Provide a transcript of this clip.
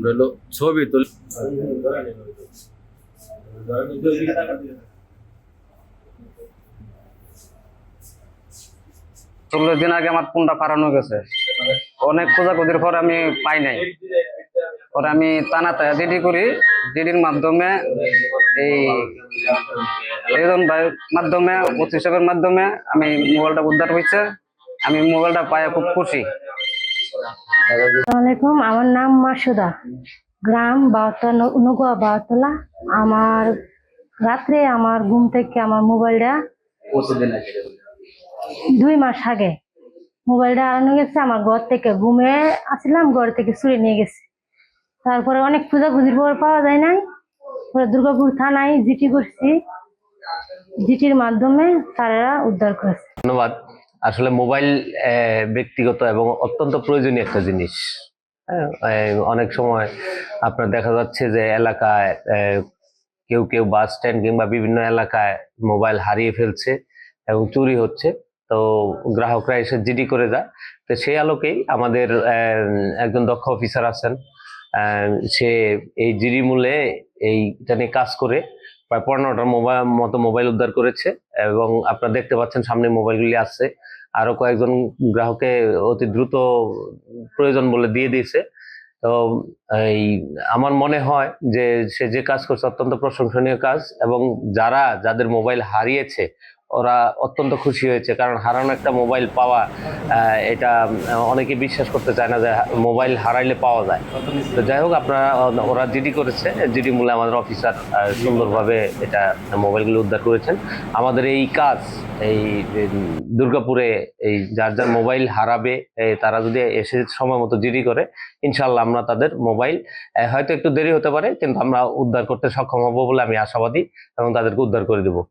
হলো ছবি তুল। 16 দিন আগে আমার ফোনটা হারানো গেছে। অনেক খোঁজাখুঁজির পর আমি পাই নাই। পরে আমি টানা জিডি করি, জিডির মাধ্যমে এই এজন ভাইয়ের মাধ্যমে, অতি সাহেবের মাধ্যমে আমি মোবাইলটা উদ্ধার হয়েছে। আমি মোবাইলটা পাই খুব খুশি। আসসালামাইকুম, আমার নাম মাসুদা, গ্রাম বাউতলা, নগুয়া বাউতলা। আমার রাত্রে আমার ঘুম থেকে আমার মোবাইলটা 2 মাস আগে মোবাইলটা হারানো গেছে। আমার ঘর থেকে ঘুমে আসছিলাম, ঘর থেকে চুরি নিয়ে গেছে। তারপরে অনেক খোঁজাখুঁজির পর পাওয়া যায় নাই। পরে দুর্গাপুর থানায় জিটি করছি, জিটির মাধ্যমে তারা উদ্ধার করেছে। ধন্যবাদ। আসলে মোবাইল ব্যক্তিগত এবং অত্যন্ত প্রয়োজনীয় একটা জিনিস। হ্যাঁ, অনেক সময় আপনার দেখা যাচ্ছে যে এলাকায় কেউ কেউ বাস স্ট্যান্ড কিংবা বিভিন্ন এলাকায় মোবাইল হারিয়ে ফেলছে এবং চুরি হচ্ছে। তো গ্রাহকরা এসে জিডি করে যায়। তো সেই আলোকেই আমাদের একজন দক্ষ অফিসার আছেন, সে এই জিডি মূলে এইটা নিয়ে কাজ করে প্রায় 15টার মোবাইল উদ্ধার করেছে। এবং আপনারা দেখতে পাচ্ছেন সামনে মোবাইলগুলি আছে। আরো কয়েকজন গ্রাহকে অতি দ্রুত প্রয়োজন বলে দিয়ে দিয়েছে। তো এই আমার মনে হয় যে সে যে কাজ করছে অত্যন্ত প্রশংসনীয় কাজ, এবং যাদের মোবাইল হারিয়েছে ওরা অত্যন্ত খুশি হয়েছে। কারণ হারানো একটা মোবাইল পাওয়া, এটা অনেকে বিশ্বাস করতে চায় না যে মোবাইল হারাইলে পাওয়া যায়। তো যাই হোক, ওরা জিডি করেছে, জিডি মূলে আমাদের অফিসার সুন্দরভাবে এটা মোবাইলগুলো উদ্ধার করেছেন। আমাদের এই কাজ এই দুর্গাপুরে এই যার মোবাইল হারাবে তারা যদি এসে সময় মতো জিডি করে, ইনশাল্লাহ আমরা তাদের মোবাইল, হয়তো একটু দেরি হতে পারে, কিন্তু আমরা উদ্ধার করতে সক্ষম হব বলে আমি আশাবাদী এবং তাদেরকে উদ্ধার করে দেবো।